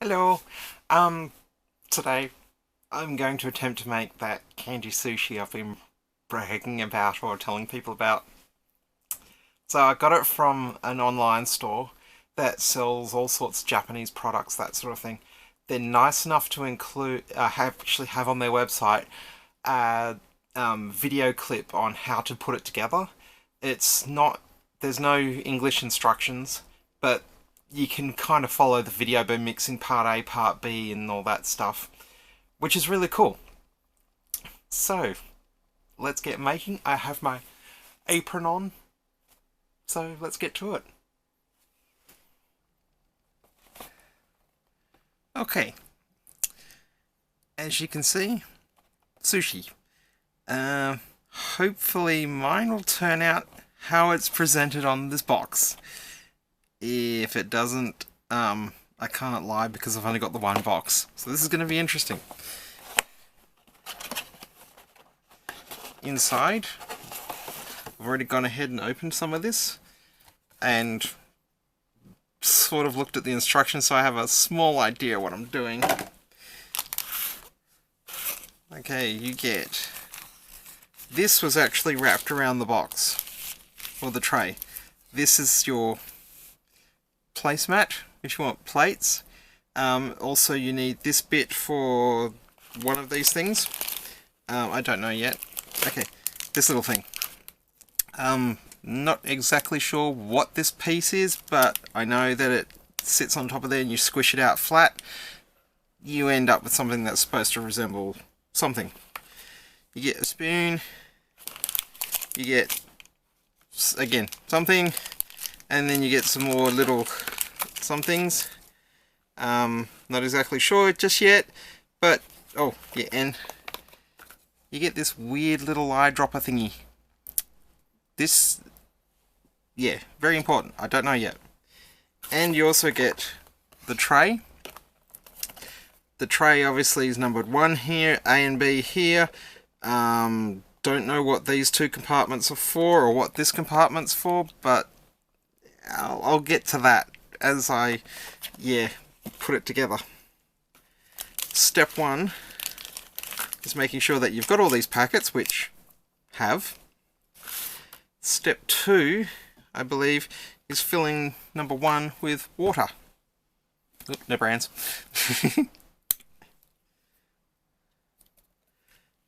Hello. Today I'm going to attempt to make that candy sushi I've been bragging about or telling people about. So I got it from an online store that sells all sorts of Japanese products, that sort of thing. They're nice enough to include, have on their website a video clip on how to put it together. It's not, there's no English instructions, but you can kind of follow the video by mixing part A, part B, and all that stuff, which is really cool. So, let's get making. I have my apron on, so let's get to it. Okay, as you can see, sushi. Uh, Hopefully mine will turn out how it's presented on this box. If it doesn't, I can't lie because I've only got the one box. So this is going to be interesting. Inside, I've already gone ahead and opened some of this and sort of looked at the instructions, so I have a small idea what I'm doing. Okay, you get... This was actually wrapped around the box, or the tray. This is your placemat, if you want plates. Also you need this bit for one of these things. I don't know yet. Okay, this little thing. Not exactly sure what this piece is, but I know that it sits on top of there and you squish it out flat. You end up with something that's supposed to resemble something. You get a spoon, you get, again, something, and then you get some more little somethings. Not exactly sure just yet, but, oh, yeah, and you get this weird little eyedropper thingy. This, yeah, very important. I don't know yet. And you also get the tray. The tray obviously is numbered 1 here, A and B here. Don't know what these two compartments are for or what this compartment's for, but I'll get to that as I, put it together. Step 1 is making sure that you've got all these packets, which have. Step 2, I believe, is filling number 1 with water. Oop, no brands.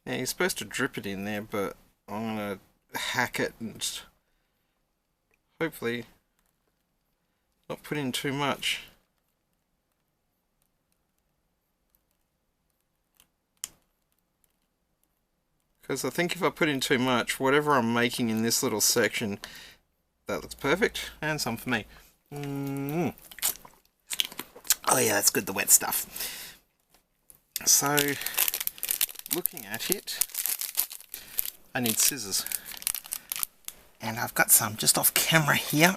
Yeah, you're supposed to drip it in there, but I'm going to hack it and hopefully not put in too much. Because I think if I put in too much, whatever I'm making in this little section, that looks perfect, and some for me. Oh yeah, that's good, the wet stuff. So, looking at it, I need scissors. And I've got some just off camera here.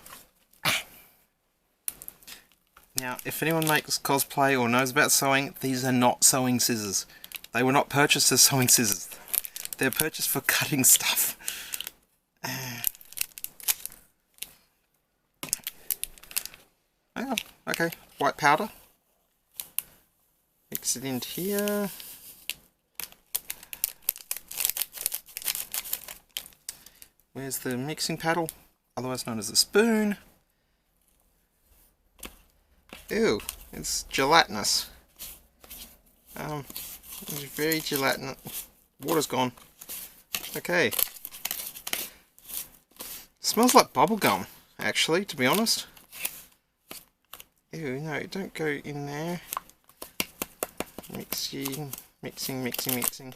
Now, if anyone makes cosplay or knows about sewing, these are not sewing scissors. They were not purchased as sewing scissors. They're purchased for cutting stuff. Oh, okay, white powder. Mix it into here. Where's the mixing paddle? Otherwise known as a spoon. Ew, it's gelatinous. It's very gelatinous. Water's gone. Okay. Smells like bubblegum, actually, to be honest. Ew, no, don't go in there. Mixing, mixing, mixing, mixing.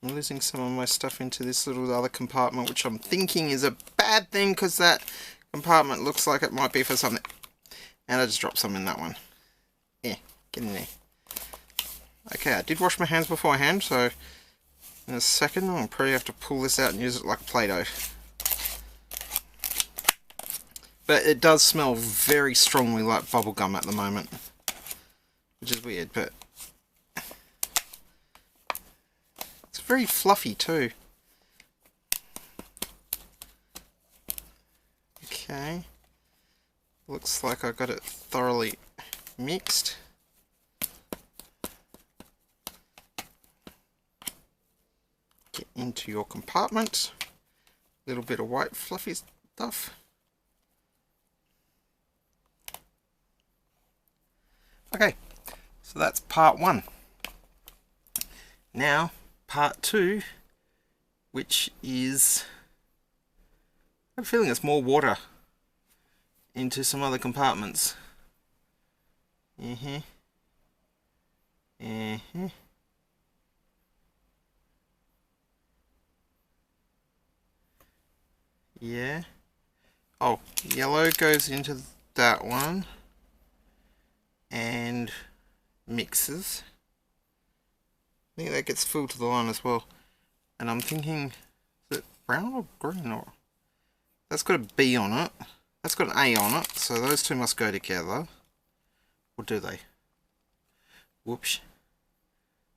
I'm losing some of my stuff into this little other compartment, which I'm thinking is a bad thing because that compartment looks like it might be for something. And I just dropped some in that one. Yeah, get in there. Okay, I did wash my hands beforehand, so in a second I'll probably have to pull this out and use it like Play-Doh. But it does smell very strongly like bubblegum at the moment, which is weird, but it's very fluffy too. Okay. Looks like I got it thoroughly mixed. Get into your compartment. Little bit of white fluffy stuff. Okay, so that's part 1. Now, part 2, which is, I have a feeling it's more water into some other compartments. Yeah. Oh, yellow goes into that one and mixes. I think that gets filled to the line as well. And I'm thinking, is it brown or green? Or that's got a B on it. That's got an A on it. So those two must go together. Or do they? Whoops.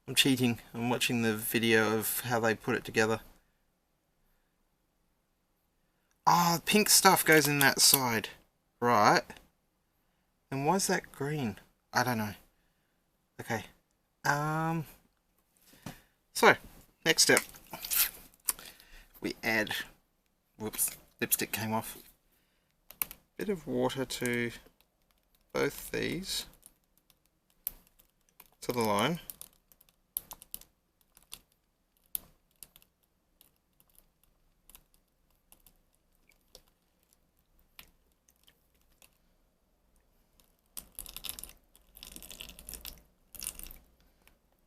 I'm cheating. I'm watching the video of how they put it together. Ah, oh, pink stuff goes in that side. Right. And why is that green? I don't know. Okay. So, next step. We add, whoops, lipstick came off. Bit of water to both these to the line.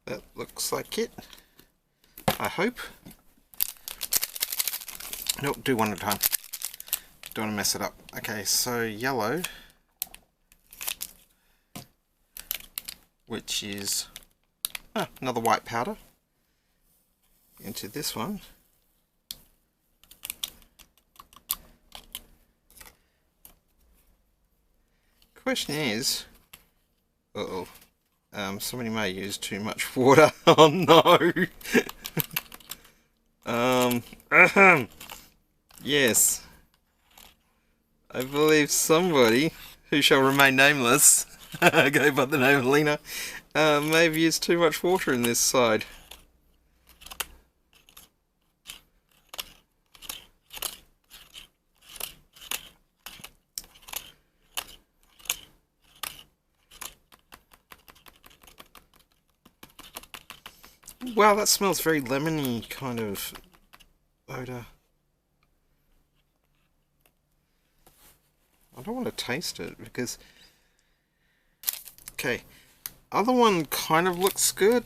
That looks like it, I hope. Nope, do one at a time. Don't want to mess it up. Okay, so yellow, which is another white powder, into this one. Question is, somebody may use too much water. Oh no! Yes. I believe somebody, who shall remain nameless, go by the name of Lina, may have used too much water in this side. Wow, that smells very lemony kind of odour. I don't want to taste it because... Okay, other one kind of looks good.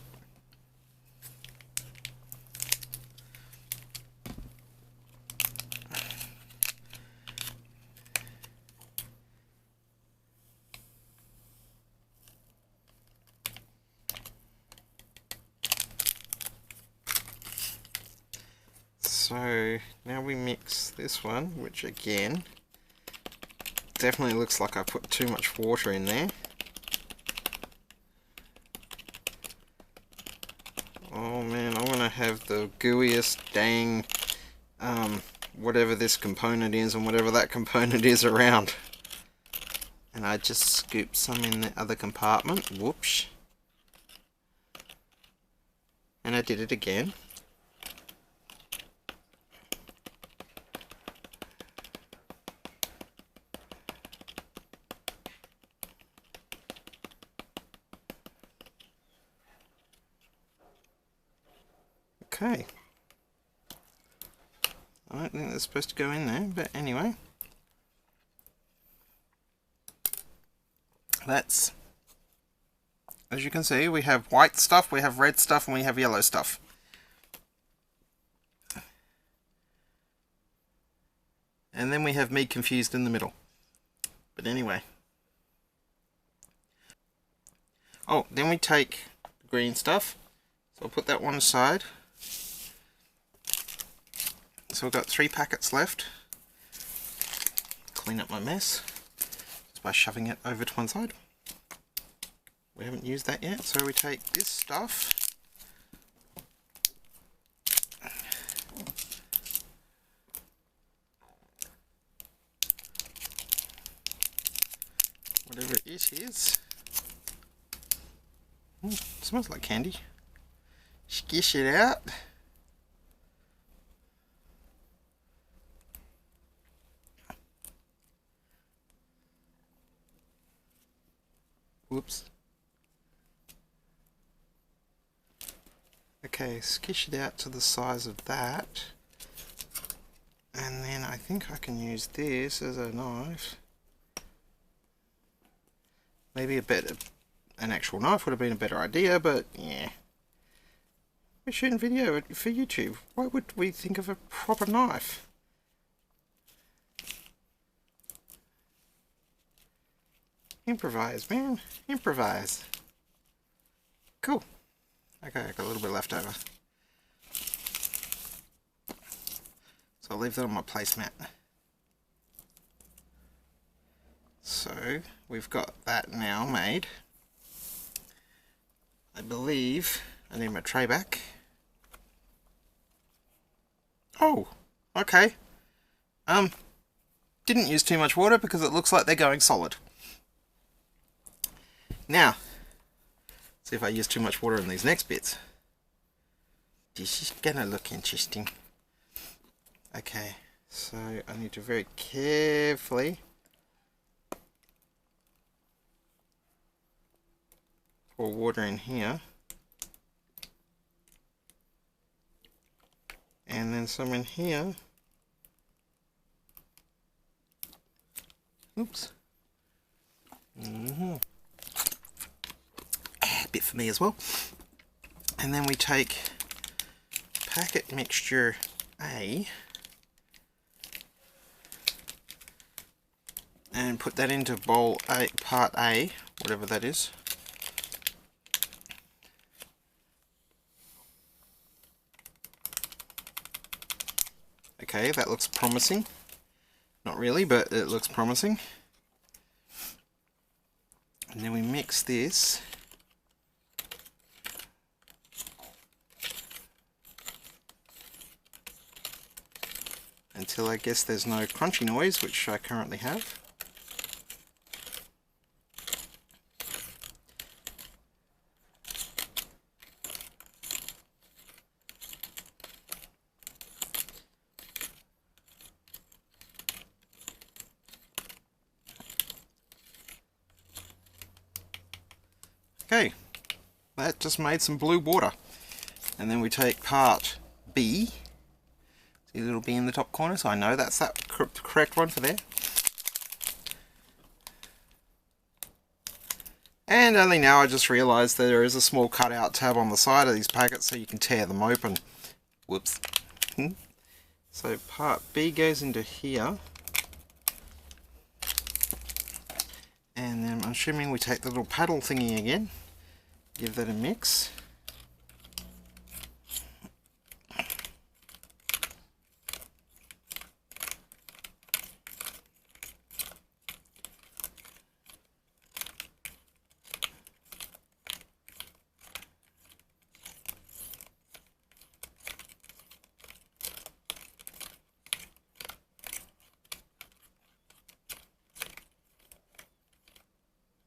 So now we mix this one, which again definitely looks like I put too much water in there. Oh man, I want to have the gooeyest dang whatever this component is and whatever that component is around. And I just scoop some in the other compartment. Whoops. And I did it again. Okay. I don't think that's supposed to go in there, but anyway. That's, as you can see, we have white stuff, we have red stuff, and we have yellow stuff. And then we have me confused in the middle. But anyway. Oh, then we take the green stuff. So I'll put that one aside. So we've got 3 packets left. Clean up my mess just by shoving it over to one side. We haven't used that yet, so we take this stuff. whatever it is. Smells like candy. Skish it out. Whoops. Okay, skish it out to the size of that. And then I think I can use this as a knife. Maybe an actual knife would have been a better idea, but yeah. We're shooting video for YouTube. Why would we think of a proper knife? Improvise, man. Improvise. Cool. Okay, I got a little bit left over. So I'll leave that on my placemat. So we've got that now made. I believe I need my tray back. Oh, okay. Didn't use too much water because it looks like they're going solid. Now, see if I use too much water in these next bits. This is gonna look interesting. Okay, so I need to very carefully pour water in here. And then some in here. Oops. A bit for me as well. And then we take packet mixture A and put that into bowl A, part A, whatever that is. Okay, that looks promising. Not really, but it looks promising. And then we mix this until I guess there's no crunchy noise, which I currently have. Okay, that just made some blue water. And then we take part B. See the little B in the top corner? So I know that's that correct one for there. And only now I just realised that there is a small cutout tab on the side of these packets so you can tear them open. Whoops. So part B goes into here. And then I'm assuming we take the little paddle thingy again, give that a mix.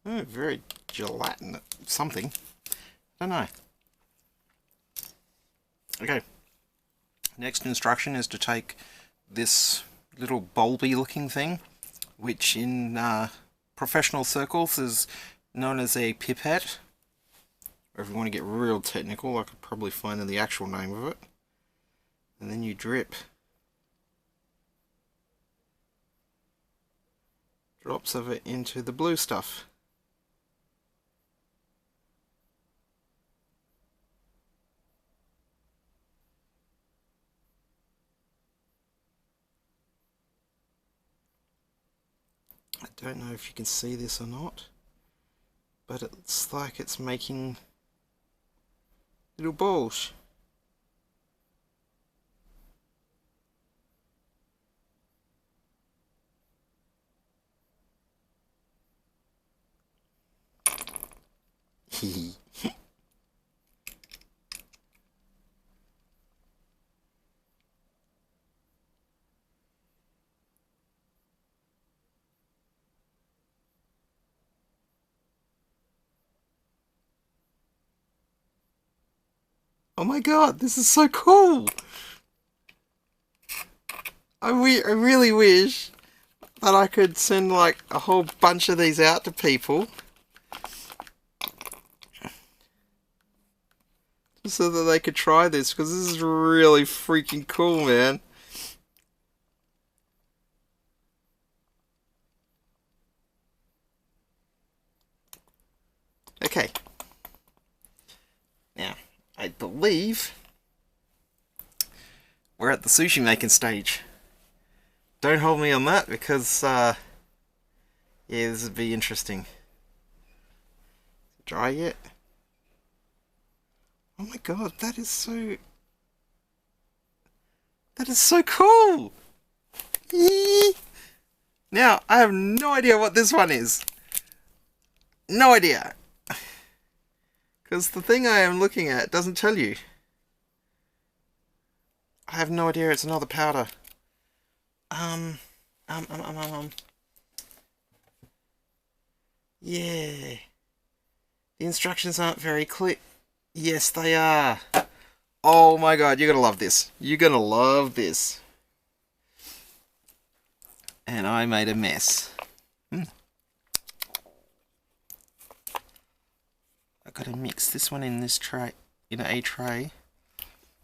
Oh, very gelatin something. Don't know. Okay. Next instruction is to take this little bulby looking thing, which in professional circles is known as a pipette. Or if you want to get real technical, I could probably find the actual name of it. And then you drip drops of it into the blue stuff. I don't know if you can see this or not, but it's like it's making little balls. Oh my god, this is so cool! I really wish that I could send like a whole bunch of these out to people. Just so that they could try this, because this is really freaking cool, man. Okay. Now, I believe we're at the sushi making stage. Don't hold me on that, because yeah, this would be interesting. Dry yet? Oh my god, that is so cool! Yee! Now, I have no idea what this one is. No idea. Because the thing I am looking at doesn't tell you. I have no idea, it's another powder. Yeah. The instructions aren't very clear. Yes, they are. Oh my god, you're gonna love this. You're gonna love this. And I made a mess. I've got to mix this one in this tray, in a tray.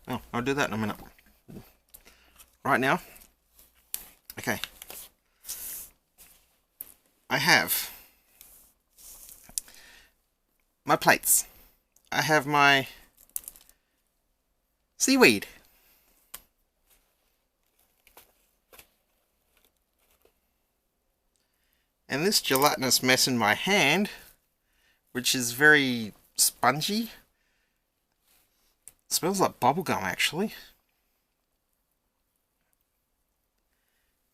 Oh, I'll do that in a minute. Right now, okay. I have my plates. I have my seaweed. And this gelatinous mess in my hand, which is very spongy. It smells like bubblegum, actually.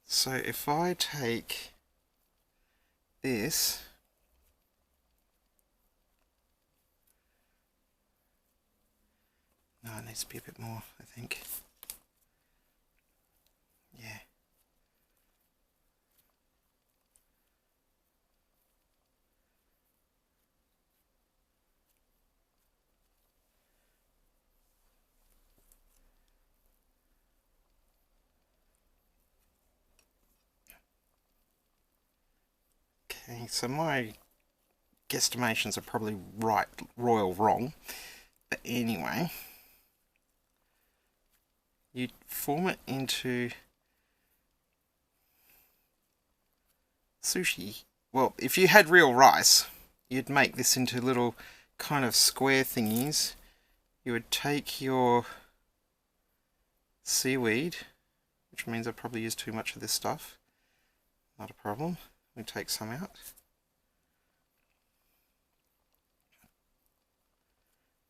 So if I take this, no, it needs to be a bit more, I think. Yeah. Okay, so my guesstimations are probably right, royal wrong. But anyway, you form it into sushi. Well, if you had real rice, you'd make this into little kind of square thingies. You would take your seaweed, which means I probably used too much of this stuff. Not a problem. We take some out.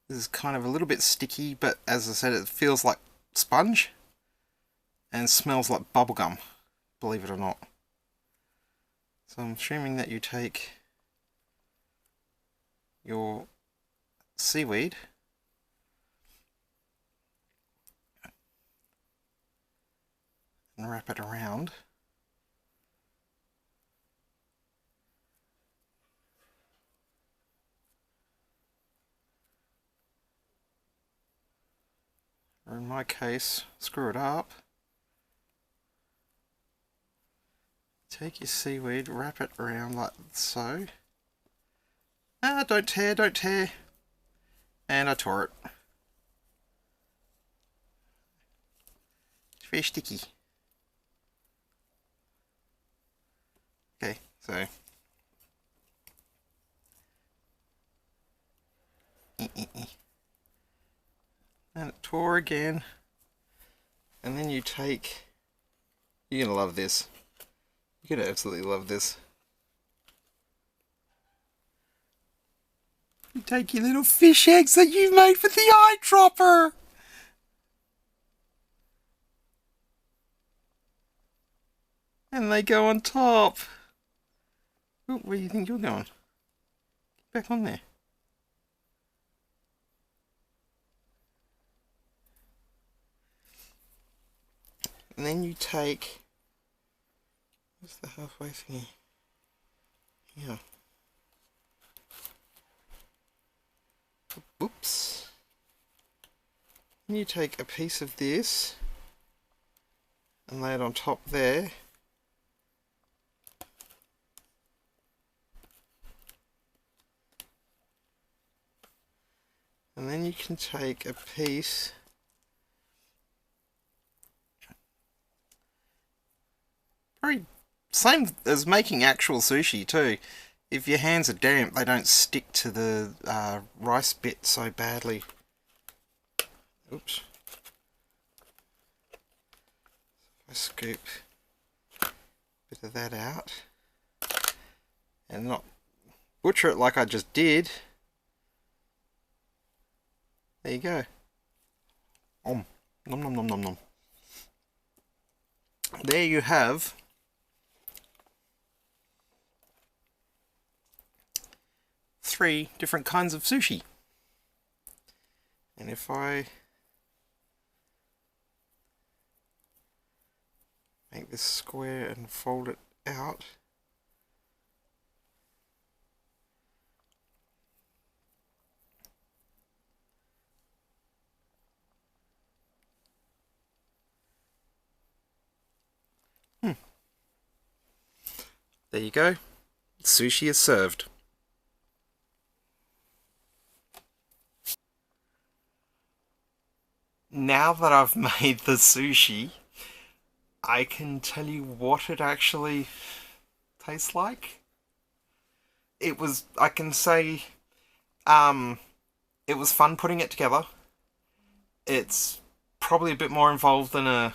This is kind of a little bit sticky, but as I said, it feels like sponge and smells like bubblegum, believe it or not. So I'm assuming that you take your seaweed and wrap it around. Or in my case, screw it up. Take your seaweed, wrap it around like so. Ah, don't tear, don't tear. And I tore it. It's very sticky. Okay, so. And it tore again. And then you take, you're gonna love this. You're gonna absolutely love this. You take your little fish eggs that you made for the eyedropper. And they go on top. Ooh, where do you think you're going? Get back on there. And then you take, what's the halfway thingy? Yeah. Oops. And you take a piece of this and lay it on top there. And then you can take a piece very same as making actual sushi too. If your hands are damp, they don't stick to the rice bit so badly. Oops. I scoop a bit of that out and not butcher it like I just did. There you go. Nom nom nom nom nom. There you have three different kinds of sushi. And if I make this square and fold it out, there you go. Sushi is served. Now that I've made the sushi, I can tell you what it actually tastes like. It was, I can say, it was fun putting it together. It's probably a bit more involved than a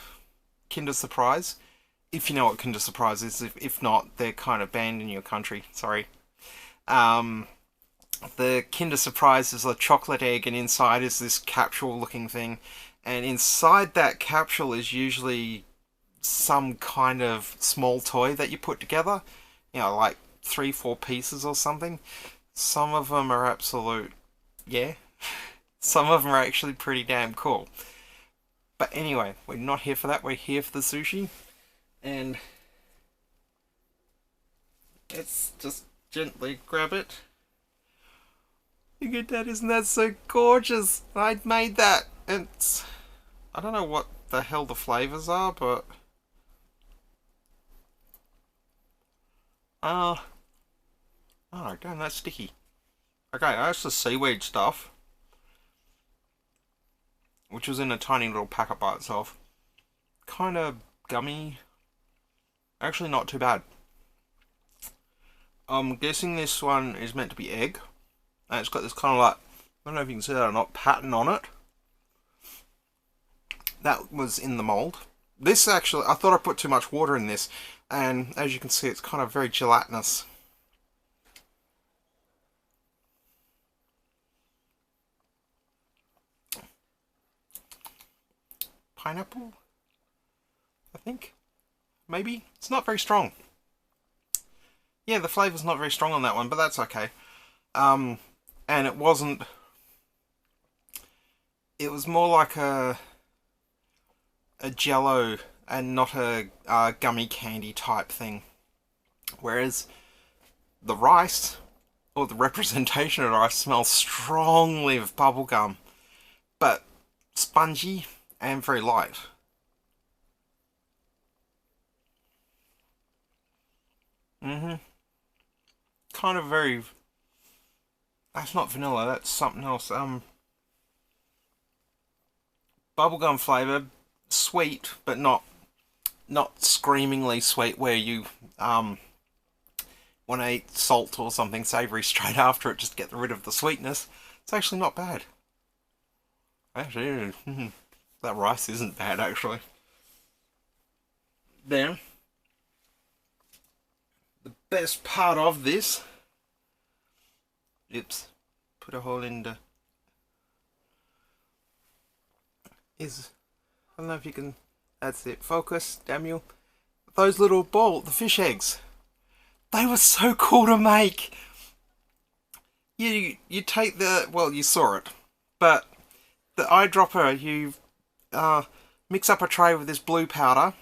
Kinder Surprise. If you know what Kinder Surprise is, if not, they're kind of banned in your country, sorry. The Kinder Surprise is a chocolate egg and inside is this capsule looking thing. And inside that capsule is usually some kind of small toy that you put together. You know, like 3-4 pieces or something. Some of them are absolute, yeah. Some of them are actually pretty damn cool. But anyway, we're not here for that, we're here for the sushi. And let's just gently grab it. Look at that, isn't that so gorgeous? I made that. It's, I don't know what the hell the flavors are, but oh damn, that's sticky. Okay, that's the seaweed stuff, which was in a tiny little packet by itself. Kind of gummy. Actually not too bad. I'm guessing this one is meant to be egg. And it's got this kind of like, I don't know if you can see that or not, pattern on it. That was in the mould. This actually, I thought I put too much water in this, and as you can see, it's kind of very gelatinous. Pineapple, I think. Maybe? It's not very strong. Yeah, the flavour's not very strong on that one, but that's okay. And it wasn't... It was more like a jello and not a gummy candy type thing. Whereas the rice, or the representation of rice, smells strongly of bubblegum, but spongy and very light. Kind of very... That's not vanilla, that's something else. Bubblegum flavour, sweet, but not screamingly sweet where you want to eat salt or something savoury straight after it just to get rid of the sweetness. It's actually not bad. Actually, that rice isn't bad actually. Then, the best part of this, oops, put a hole in the, is, I don't know if you can, that's it, focus, damn you. Those little the fish eggs, they were so cool to make. You take the, well, you saw it, but the eyedropper, you mix up a tray with this blue powder,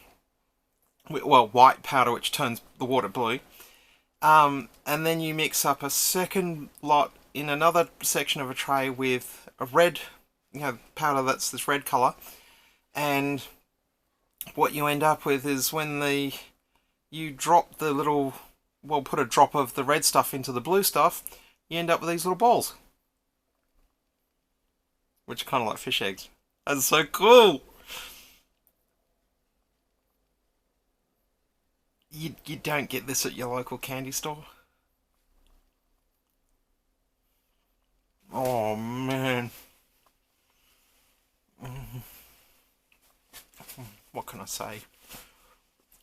well, white powder which turns the water blue, and then you mix up a second lot in another section of a tray with a red powder that's this red colour, and what you end up with is when you drop the little, well, put a drop of the red stuff into the blue stuff, you end up with these little balls, which are kind of like fish eggs. That's so cool. You don't get this at your local candy store. Oh man. What can I say?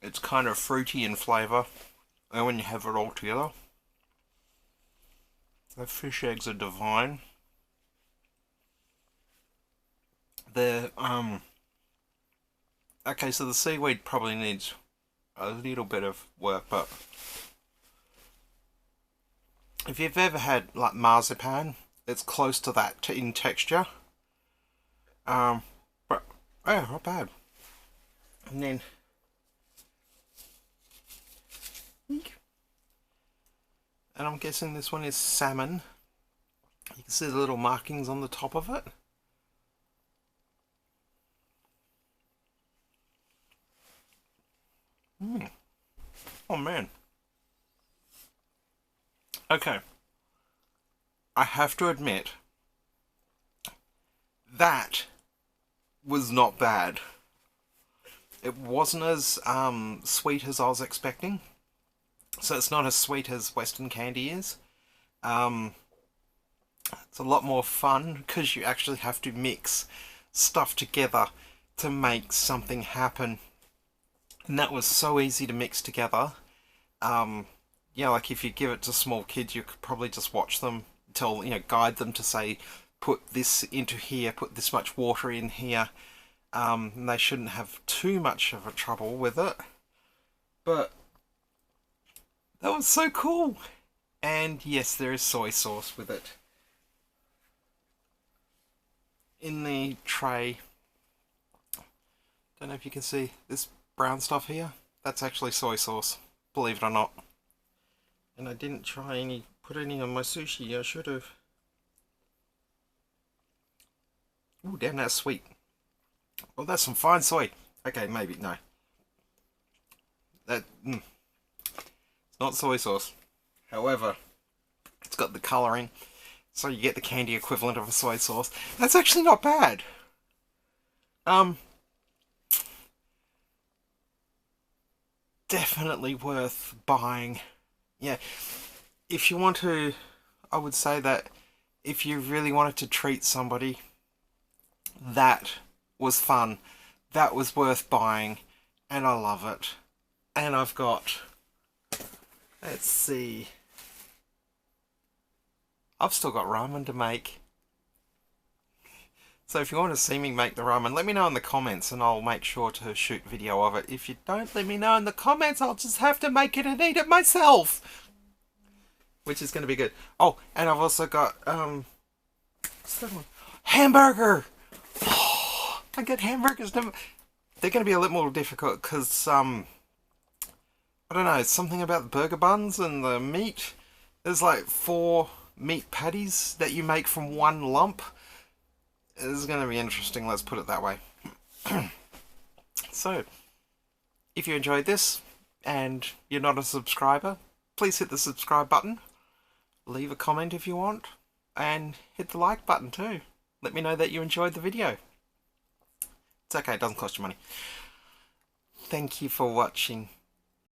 It's kind of fruity in flavour, and when you have it all together, the fish eggs are divine. They're, okay, so the seaweed probably needs a little bit of work, but if you've ever had like marzipan, it's close to that in texture. But oh, not bad. And then and I'm guessing this one is salmon. You can see the little markings on the top of it. Oh man. Okay. I have to admit, that was not bad. It wasn't as sweet as I was expecting. So it's not as sweet as Western candy is. It's a lot more fun because you actually have to mix stuff together to make something happen. And that was so easy to mix together. Like if you give it to small kids, you could probably just watch them, guide them to say, put this into here, put this much water in here. And they shouldn't have too much of a trouble with it. But that was so cool. And yes, there is soy sauce with it. In the tray, don't know if you can see this brown stuff here. That's actually soy sauce, believe it or not. And I didn't put any on my sushi. I should have. Ooh, damn, that's sweet. Oh, that's some fine soy. Okay, maybe, no. It's not soy sauce. However, it's got the colouring, so you get the candy equivalent of a soy sauce. That's actually not bad. Definitely worth buying. Yeah, if you want to, I would say that if you really wanted to treat somebody, that was fun. That was worth buying, and I love it. And I've got, let's see, I've still got ramen to make. So if you want to see me make the ramen, let me know in the comments and I'll make sure to shoot video of it. If you don't let me know in the comments, I'll just have to make it and eat it myself, which is going to be good. Oh, and I've also got what's that one? Hamburger. Oh, I get hamburgers. They're going to be a little more difficult because I don't know, something about the burger buns and the meat. There's like 4 meat patties that you make from one lump. This is going to be interesting, let's put it that way. So, if you enjoyed this and you're not a subscriber, please hit the subscribe button, leave a comment if you want, and hit the like button too. Let me know that you enjoyed the video. It's okay, it doesn't cost you money. Thank you for watching.